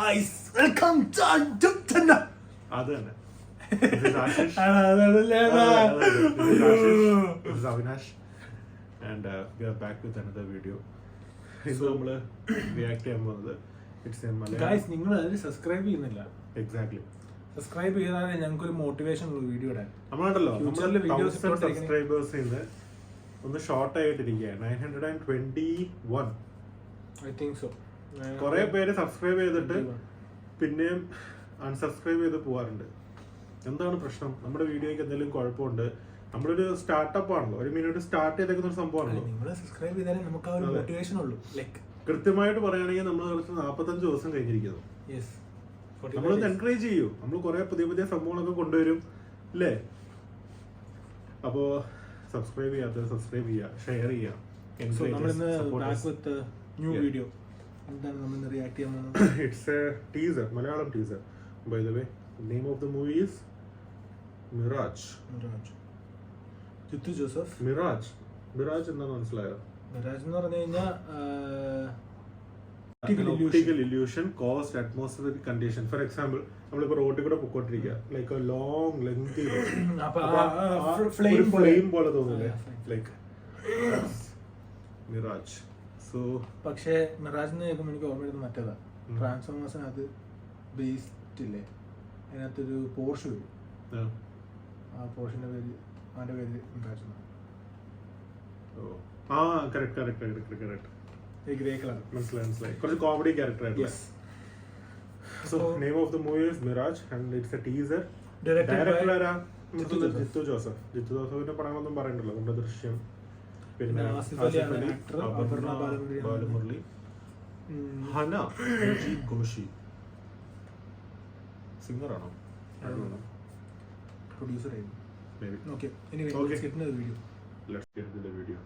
guys, welcome to Anjuptana. അത് തന്നെ. This is Ashish. This is Avinash. And we are back with another video. ഇന്ന് നമ്മള് react ചെയ്യാൻ പോകുന്നത് ഇറ്റ്സ് എ മലയാളം. ഗൈസ്, നിങ്ങൾ അതിൽ സബ്സ്ക്രൈബ് ചെയ്യുന്നില്ല. എക്സാക്ട്ലി. സബ്സ്ക്രൈബ് ചെയ്താലേ ഞങ്ങൾക്കൊരു മോട്ടിവേഷൻ ഉള്ള വീഡിയോ ഇടാൻ. നമ്മളുണ്ടല്ലോ സബ്സ്ക്രൈബേഴ്സ് ഇന്ന് ഒന്ന് ഷോർട്ട് ആയിട്ടിരിക്കുകയാണ്. 921. I think so. കുറെ പേര് സബ്സ്ക്രൈബ് ചെയ്തിട്ട് പിന്നെയും അൺസബ്സ്ക്രൈബ് ചെയ്ത് പോവാറുണ്ട്. എന്താണ് പ്രശ്നം? നമ്മുടെ വീഡിയോയ്ക്ക് എന്തെങ്കിലും കുഴപ്പമുണ്ട്? നമ്മളൊരു സ്റ്റാർട്ടപ്പ് ആണല്ലോ, ഒരു മിനിറ്റ് സ്റ്റാർട്ട് ചെയ്തേക്കുന്ന ഒരു സംഭവമാണല്ലോ. സബ്സ്ക്രൈബ് ചെയ്താലേ നമുക്ക് ആ ഒരു മോട്ടിവേഷൻ ഉള്ളൂ. ലൈക്ക് കൃത്യമായിട്ട് പറയുകയാണെങ്കിൽ നമ്മൾ 45 ദിവസം കഴിഞ്ഞിരിക്കുന്നു. നമ്മളൊന്ന് എൻകറേജ് ചെയ്യൂ. നമ്മൾ കുറെ പുതിയ പുതിയ സംഭവങ്ങളൊക്കെ കൊണ്ടുവരും അല്ലേ? അപ്പോ സബ്സ്ക്രൈബ് ചെയ്യാത്തവർ സബ്സ്ക്രൈബ് ചെയ്യുക, ഷെയർ ചെയ്യുക. It's a teaser, Malayalam teaser. By the way, the name of the movie is Mirage. Jeethu Joseph. Mirage എന്താണെന്ന് മനസ്സിലായോ? മിറാജ് എന്ന് പറഞ്ഞു കഴിഞ്ഞാൽ optical illusion caused atmospheric condition. For example, നമ്മളിപ്പോ റോഡിൽ കൂടെ പൊക്കോണ്ടിരിക്കുക, like a long lengthy flame പോലെ തോന്നില്ലേ, ലൈക്ക് മിറാജ്. സോ പക്ഷേ മിറാജ് കേൾക്കുമ്പോൾ എനിക്ക് ഓർമ്മ വരുന്നത് മറ്റേതാ, ട്രാൻസ്ഫോമേഴ്സിനകത്ത് ബേസ്ഡ് ഇല്ലേ, അതിനകത്തൊരു പോർഷ് വരും. ആ പോർഷിന്റെ പേര്, അവന്റെ പേര് മിറാജ് എന്നാണ്. കറക്റ്റ്. ഗ്രേ കളർ, മനസ്സിലായി. കുറച്ച് കോമഡി ക്യാരക്ടർ ആയിട്ട്. So name of the movie is Mirage and it's a teaser. Director ആരാ? ജിത്തു ജോസഫ്. ജിത്തു ജോസഫിന്റെ പടങ്ങളൊന്നും പറയണ്ടല്ലോ. നമ്മുടെ ദൃശ്യം, പിന്നെ ആസിഫ് അലി, അപർണ ബാലമുരളി, ഹന ഘോഷി. സിംഗർ ആണോ? പ്രൊഡ്യൂസർ ആയിരുന്നു. Maybe. Okay. Anyway, let's get into the video. Let's get into the video.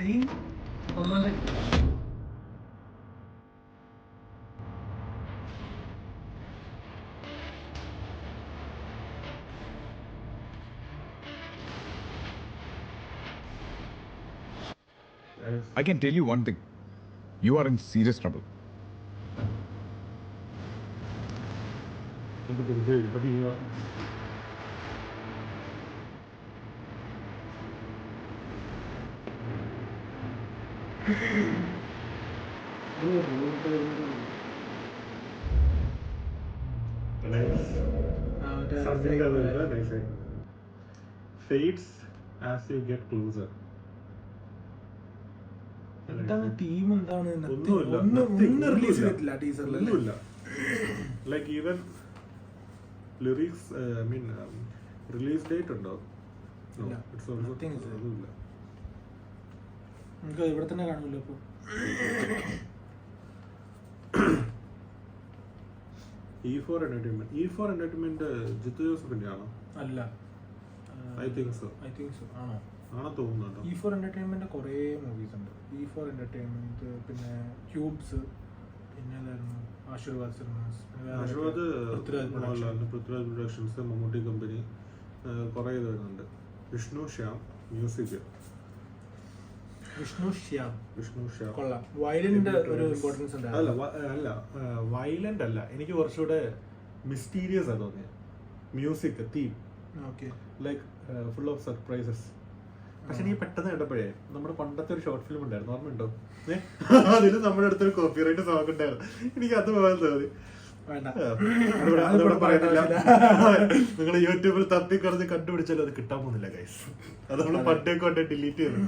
Same. I can tell you one thing. You are in serious trouble. Fades as you get closer. എന്താണ് team, എന്താണ് ഒന്നുമില്ല. Release ചെയ്തിട്ടില്ല ടീസറിൽ. Like even lyrics, I mean release date ഉണ്ടോ? ഒന്നുമില്ല. നമുക്ക് ഇവിടെ തന്നെ കാണുമല്ലോ. അപ്പൊ E4 Entertainment ജിത്തു ജോസഫിന്റെ ആണോ? അല്ല, ഐ തിങ്ക് സോ. ആണോ തോന്നുന്നുണ്ടോ? E4 Entertainment കുറേ മൂവീസ് ഉണ്ട്. E4 Entertainment, പിന്നെ ക്യൂബ്സ്, പിന്നെ Aashirvad cinemas, Prithviraj productions, Mammootty company, കുറേ ഇത് വരുന്നുണ്ട്. വിഷ്ണു ശ്യാം മ്യൂസിക്. വിഷ്ണു ശ്യാം കൊള്ളാം. വയലന്റ് ഒരു ഇമ്പോർട്ടൻസ് ഉണ്ട്. അല്ല വയലന്റ് അല്ല, എനിക്ക് കുറച്ചുകൂടെ മിസ്റ്റീരിയസ് ആ തോന്നിയത്. Music theme like full of surprises. പക്ഷെ നീ പെട്ടെന്ന് കണ്ടപ്പോഴേ നമ്മുടെ പണ്ടത്തെ ഒരു ഷോർട്ട് ഫിലിം ഉണ്ടായിരുന്നു, ഓർമ്മയുണ്ടോ? അതിൽ നമ്മുടെ അടുത്തൊരു കോപ്പിറൈറ്റ് സോങ് ഉണ്ടായിരുന്നു. എനിക്ക് അത് പോലെ തോന്നി. പറയുന്നില്ല, നിങ്ങൾ യൂട്യൂബിൽ തപ്പിക്കറിഞ്ഞ് കണ്ടുപിടിച്ചാലും അത് കിട്ടാൻ പോകുന്നില്ല ഗൈസ്. അത് നമ്മൾ പണ്ടേ കൊണ്ട് ഡിലീറ്റ് ചെയ്തു.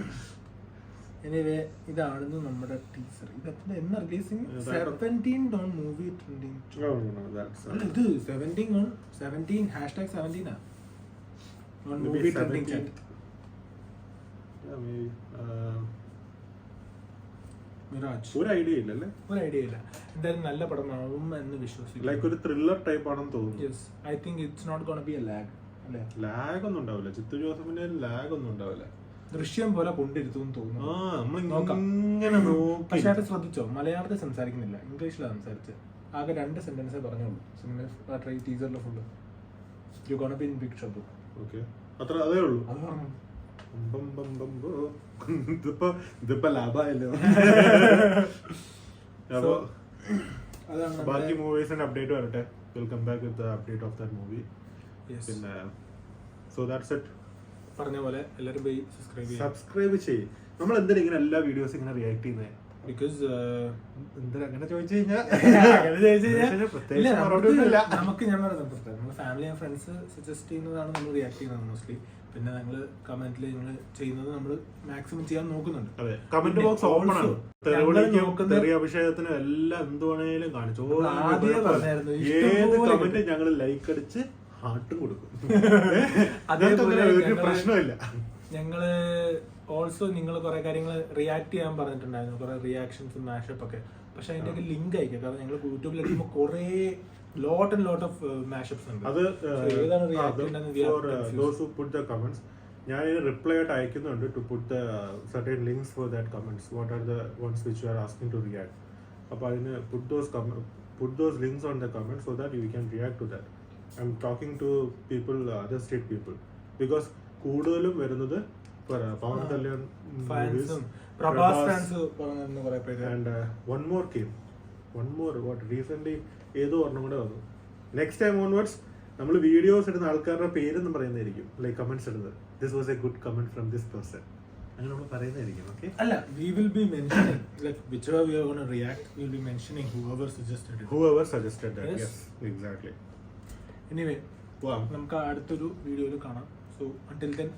എനിവേ, ഇതാണെന്ന് നമ്മുടെ ടീച്ചർ. ഇത് എന്നാ റിലീസിങ്? 17 on movie trending. ഇത് 17 on 17 #17 on movie trending chat. Yeah, maybe. Miraj. ഒരു ഐഡിയ ഇല്ലല്ലേ? ഒരു ഐഡിയ ഇല്ല. എന്തായാലും നല്ല പടമാവും എന്ന് വിശ്വസിക്കുന്നു. ലൈക്ക് ഒരു ത്രില്ലർ ടൈപ്പ് ആണെന്ന് തോന്നുന്നു. Yes, I think it's not gonna be a lag അല്ലേ? ലാഗ് ഒന്നും ഉണ്ടാവില്ല. ജിത്തു ജോസഫിന്റെ ലാഗ് ഒന്നും ഉണ്ടാവില്ല. ദൃശ്യം പോലെ കൊണ്ടിരുത്തും തോന്നുന്നു. നമ്മളിങ്ങനെ നോക്കി. പക്ഷെ അത് ശ്രദ്ധിച്ചോ, മലയാളത്തിൽ സംസാരിക്കുന്നില്ല, ഇംഗ്ലീഷിലാണ് സംസാരിച്ചത്. ആകെ 2 സെന്റൻസേ പറഞ്ഞോളൂ സിനിമ ടീസറിലെ full. You gonna be in big trouble. Okay, അത്ര അതേ ഉള്ളൂ. അത് പറഞ്ഞു. ഇതിപ്പോ ലാഭമായല്ലോ. അപ്പൊ അതാണ് ബാക്കി മൂവീസിന്റെ അപ്ഡേറ്റ് വരട്ടെ. Welcome back with update of that movie. പിന്നെ സോ ദാറ്റ്സ് ഇറ്റ്. പറഞ്ഞ പോലെ എല്ലാവരും പോയി സബ്സ്ക്രൈബ് ചെയ്യും. നമ്മൾ എന്തിനാ ഇങ്ങനെ എല്ലാ വീഡിയോസ് ഇങ്ങനെ റിയാക്ട് ചെയ്യുന്നത്? ബിക്കോസ് എന്തിനാ അങ്ങനെ ചോദിച്ചു കഴിഞ്ഞാൽ നമുക്ക് ഞാൻ പറയുന്നത് നമ്മുടെ ഫാമിലി ആൻഡ് ഫ്രണ്ട്സ് സജസ്റ്റ് ചെയ്യുന്നതാണ് നമ്മൾ റിയാക്ട് ചെയ്യുന്നത് മോസ്റ്റ്ലി. പിന്നെ ഞങ്ങൾ കമന്റിൽ ഞങ്ങൾ ചെയ്യുന്നത് നമ്മൾ മാക്സിമം ചെയ്യാൻ നോക്കുന്നുണ്ട്. അതെ, കമന്റ് ബോക്സ് ഓപ്പൺ ആണ്. തെറി അഭിഷേകത്തിനും എല്ലാം എന്ത് വേണേലും കാണിച്ചു. ഏത് കമന്റ് ഞങ്ങൾ ലൈക്ക് അടിച്ച് ഹാർട്ടും കൊടുക്കും. ഒരു പ്രശ്നമില്ല. ഞങ്ങള് ഓൾസോ നിങ്ങൾ കുറെ കാര്യങ്ങൾ റിയാക്ട് ചെയ്യാൻ പറഞ്ഞിട്ടുണ്ടായിരുന്നു, കുറെ റിയാക്ഷൻസ് മാഷപ്പ് ഒക്കെ. പക്ഷെ അതിന്റെയൊക്കെ ലിങ്ക് അയക്കാം, കാരണം ഞങ്ങൾ യൂട്യൂബിൽ അടിക്കുമ്പോൾ കുറെ ലോട്ട് ആൻഡ് ലോട്ട് ഓഫ് മാഷപ്സ് ഉണ്ട്. അത് ഏതാണ് റിയാക്ട് കമന്റ്സ് ഞാൻ റിപ്ലൈ ആയിട്ട് അയക്കുന്നുണ്ട്. To put the certain links for that comments. What are the ones which you are asking to react. അപ്പോൾ അതിന് put those links on the comments so that you can react to that. I'm talking to people, other state people, because കൂടുതലും വരുന്നത് Pawan Kalyan ഫാൻസും Prabhas fans പറഞ്ഞു കുറെ പേര്. And one more what recently ഏതോ ഒരെണ്ണം കൂടെ വന്നു. നെക്സ്റ്റ് ടൈം ഓൺവേർഡ്സ് നമ്മൾ വീഡിയോസ് ഇടുന്ന ആൾക്കാരുടെ പേരൊന്നും പറയുന്നതായിരിക്കും, ലൈക്ക് കമന്റ്സ് ഇടുന്നത്. This was A good comment from this person അങ്ങനെ നമ്മൾ പറയുന്നതായിരിക്കും. ഓക്കെ, അല്ല, we will be mentioning like whichever we are going to react, we will be mentioning whoever suggested it. Yes, exactly. Anyway, നമുക്ക് അടുത്തൊരു വീഡിയോയിൽ കാണാം. So until then,